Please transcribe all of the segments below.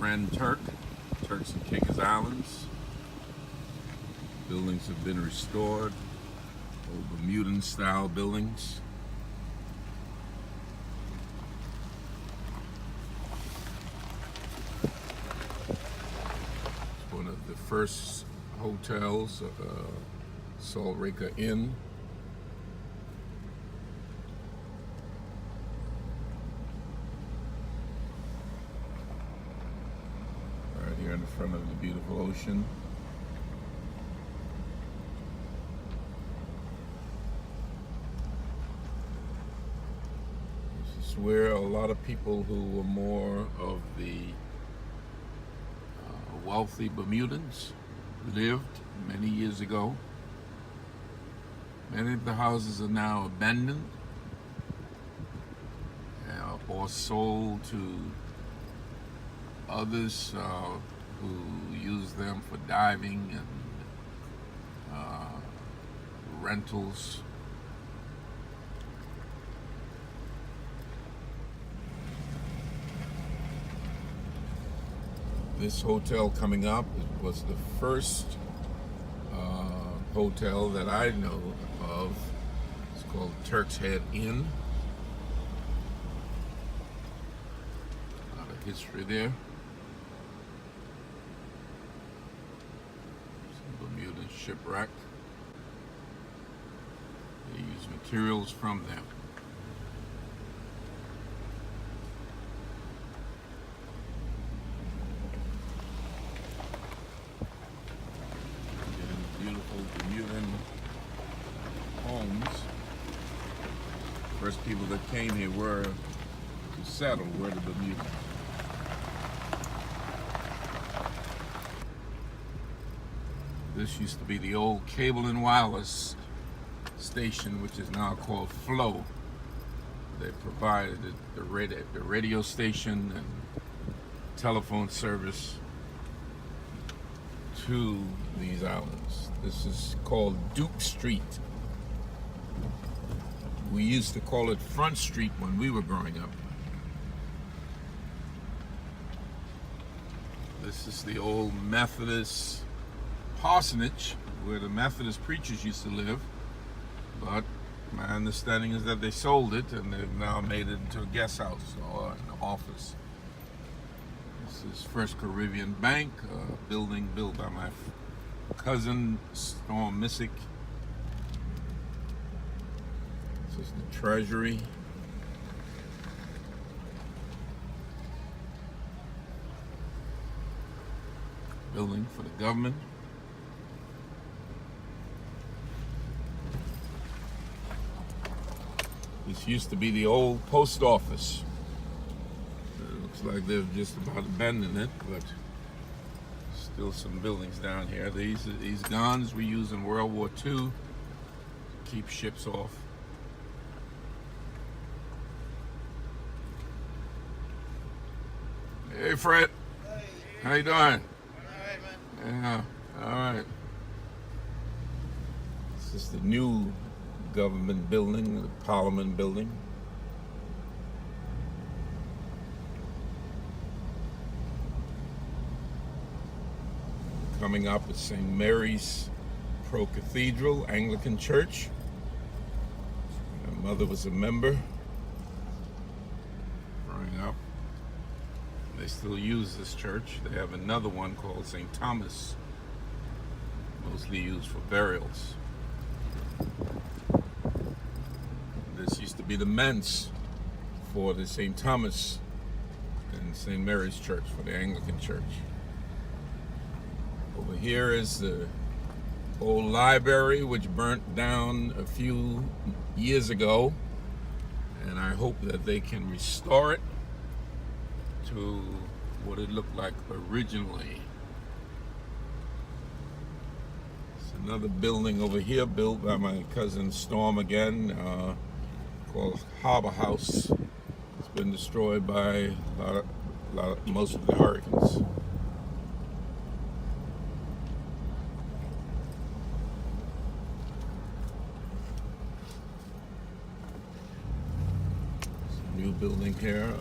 Grand Turk, Turks and Caicos Islands. Buildings have been restored, old Bermudan style buildings. It's one of the first hotels, Salt Lake Inn. Right here in the front of the beautiful ocean. This is where a lot of people who were more of the wealthy Bermudans lived many years ago. Many of the houses are now abandoned or sold to others who use them for diving and rentals. This hotel coming up was the first hotel that I know of. It's called Turk's Head Inn. A lot of history there. Some Bermuda shipwreck. They use materials from them. Beautiful Bermudan homes. First people that came here were to settle were the Bermuda. This used to be the old Cable and Wireless station, which is now called Flow. They provided the radio station and telephone service to these islands. This is called Duke Street. We used to call it Front Street when we were growing up. This is the old Methodist parsonage where the Methodist preachers used to live, but my understanding is that they sold it and they've now made it into a guest house or an office. This is First Caribbean Bank, a building built by my cousin, Storm Misick. This is the Treasury. Building for the government. This used to be the old post office. It looks like they've just about abandoned it, but still some buildings down here. These guns we used in World War II to keep ships off. Hey Fred, hey, how you doing? All right, man. Yeah, all right. This is the new government building, the Parliament building. Coming up is St. Mary's Pro Cathedral Anglican Church. My mother was a member growing up. They still use this church. They have another one called St. Thomas, mostly used for burials. This used to be the manse for the St. Thomas and St. Mary's Church, for the Anglican Church. Over here is the old library, which burnt down a few years ago, and I hope that they can restore it to what it looked like originally. There's another building over here built by my cousin Storm again, called Harbor House. It's been destroyed by most of the hurricanes. New building here.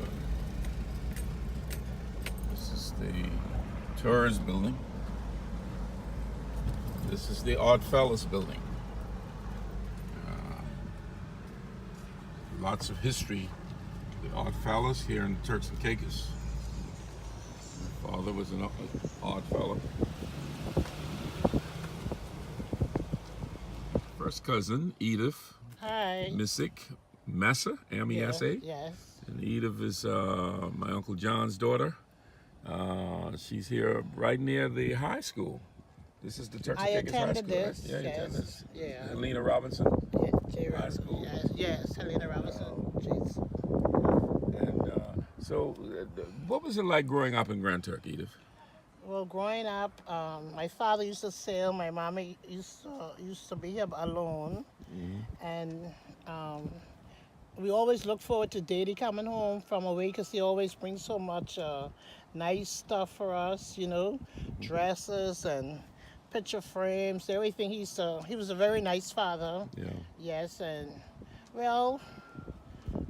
This is the tourist building. This is the Odd Fellas building. Lots of history. The Odd Fellas here in Turks and Caicos. My father was an odd fellow. First cousin, Edith. Hi. Misick-Mesa, M-E-S-A. Yes. And Edith is my Uncle John's daughter. She's here right near the high school. This is the Turks and Caicos High School. This. Right? Yeah, you Yes. attended this. Yeah. Helena Robinson. Yeah, J. High school. Yes, Helena Robinson. Jeez. And so, what was it like growing up in Grand Turk, Edith? Well, growing up, my father used to sail. My mommy used to be here alone, and we always look forward to Daddy coming home from away because he always brings so much nice stuff for us. You know, dresses and picture frames, everything. He was a very nice father. Yeah. Yes, and well,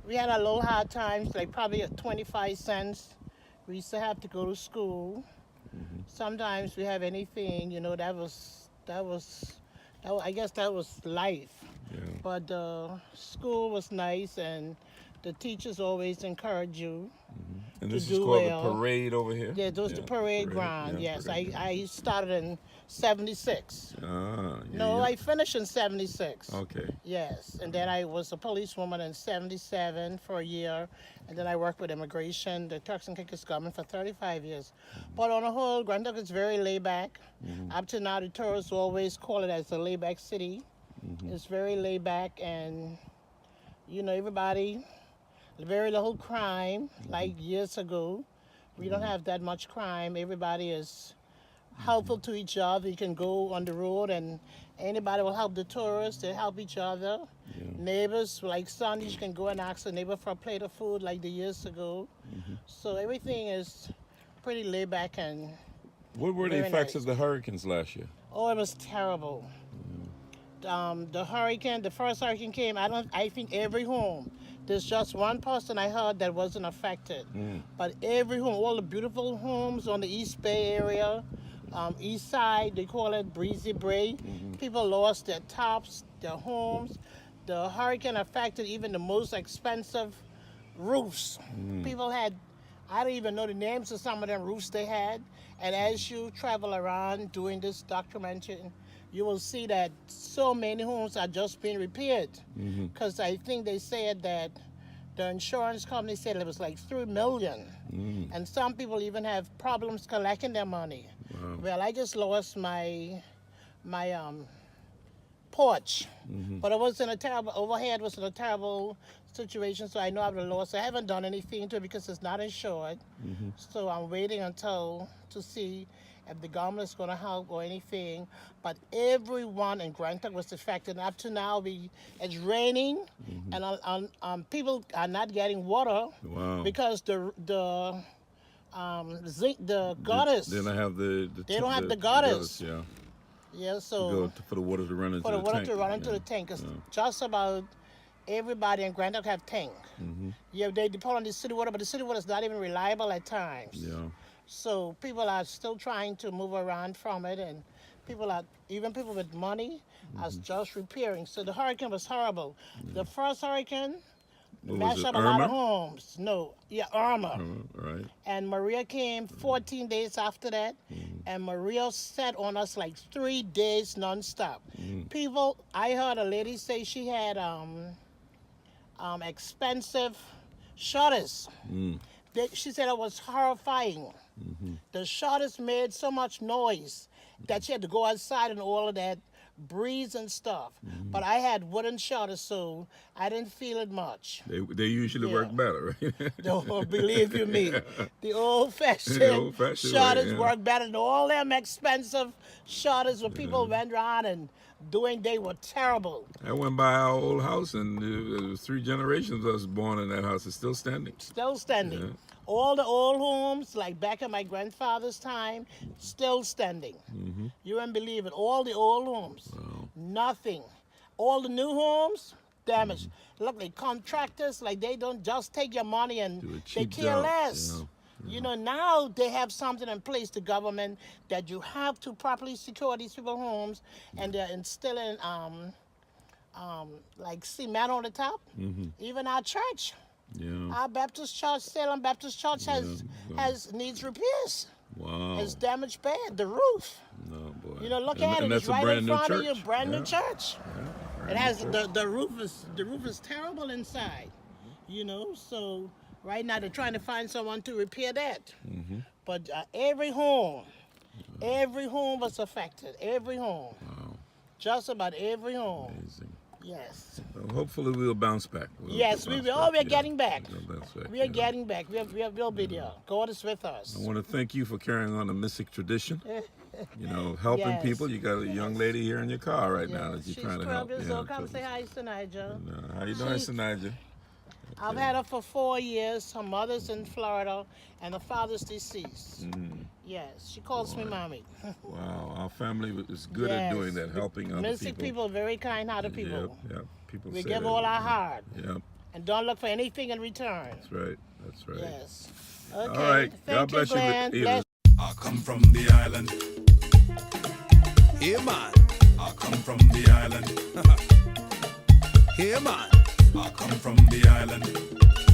we had a little hard times, like probably at 25 cents. We used to have to go to school. Sometimes we have anything, you know, I guess that was life. Yeah. But school was nice, and the teachers always encourage you. And to this is do called well. the parade over here? Yeah, those the parade ground. Yeah, Yes, parade ground. I started in 76. Ah, yeah, No, yeah. I finished in 76. Okay. Yes, and then I was a policewoman in 77 for a year, and then I worked with immigration, the Turks and Caicos government for 35 years. But on the whole, Grand Turk is very laid back. Up to now, the tourists always call it as a laid back city. It's very laid back, and you know, everybody, very little crime, like years ago. We don't have that much crime. Everybody is helpful to each other. You can go on the road and anybody will help the tourists. They help each other. Yeah. Neighbors, like Sundays, you can go and ask a neighbor for a plate of food like the years ago. So everything is pretty laid back, and What were the Very effects nice. of the hurricanes last year? oh, it was terrible. The first hurricane came, I think every home. There's just one person I heard that wasn't affected. But every home, all the beautiful homes on the East Bay area, East Side, they call it Breezy Bay. People lost their tops, their homes. The hurricane affected even the most expensive roofs. People had, I don't even know the names of some of them roofs they had. And as you travel around doing this documentation, you will see that so many homes are just being repaired. Because I think they said that the insurance company said it was like $3 million. And some people even have problems collecting their money. Wow. Well, I just lost my porch, but it wasn't a terrible, overhead was in a terrible situation, so I know I would have lost. I haven't done anything to it because it's not insured. So I'm waiting until to see if the government is going to help or anything. But everyone in Grand Turk was affected. Up to now, it's raining, and people are not getting water Wow. because the gutters. Then I have They don't have the gutters. Yeah. Yeah, Go so for the water to run into for the water tank. to run into Yeah. the tank, 'cause Yeah. just about everybody in Grand Turk have tank. Yeah, they depend on the city water, but the city water is not even reliable at times. Yeah. So people are still trying to move around from it, and even people with money are just repairing. So the hurricane was horrible. The first hurricane What was mashed it, up a lot of Irma? homes. No, yeah, Irma. Right. And Maria came 14 days after that, and Maria sat on us like 3 days nonstop. People, I heard a lady say she had expensive shutters. She said it was horrifying. The shutters made so much noise that she had to go outside and all of that breeze and stuff. But I had wooden shutters, so I didn't feel it much. They usually Yeah. work better, right? Don't believe you me. The old-fashioned The old-fashioned way, shutters yeah. work better than all them expensive shutters where people went around and they were terrible. I went by our old house, and it was 3 generations of us born in that house. It's still standing. Still standing. Yeah. All the old homes, like back in my grandfather's time, still standing. You wouldn't believe it. All the old homes, nothing. All the new homes, damaged. Look, like contractors, like they don't just take your money and Do a they cheap care job, less. You know, now they have something in place, the government, that you have to properly secure these people's homes, and they're instilling like cement on the top. Even our church, our Baptist church, Salem Baptist Church, has needs repairs. Wow. It's damaged bad. The roof. No, boy. You know, look And- at and it. It's that's a right brand in new front of church. you. Brand new Yeah. church. Brand It has new church. the roof is terrible inside. You know, so right now they're trying to find someone to repair that. But every home was affected. Every home. Wow. Just about every home. Amazing. Yes. Well, hopefully we'll bounce back. Yes, we will. Oh, we're getting back. We'll bounce back. We are getting back. We'll be there. God is with us. I want to thank you for carrying on the Misick tradition. You know, helping Yes. people. You got a young lady here in your car right now that She's you're trying to 12 help. years old. Come say hi to Nigel. How you doing, She's- Sinaja? I've had her for 4 years. Her mother's in Florida, and her father's deceased. Yes, she calls me mommy. Wow, our family is good at Yes. doing that, helping other Misick people are very kind-hearted people. Yep. People We say give that. all our heart Yep, and don't look for anything in return. that's right. That's right. Yes. Okay. All right. Thank God bless you, Glenn. Edith. Bless I come from the island. Here, man. I come from the island. Here, man. I come from the island.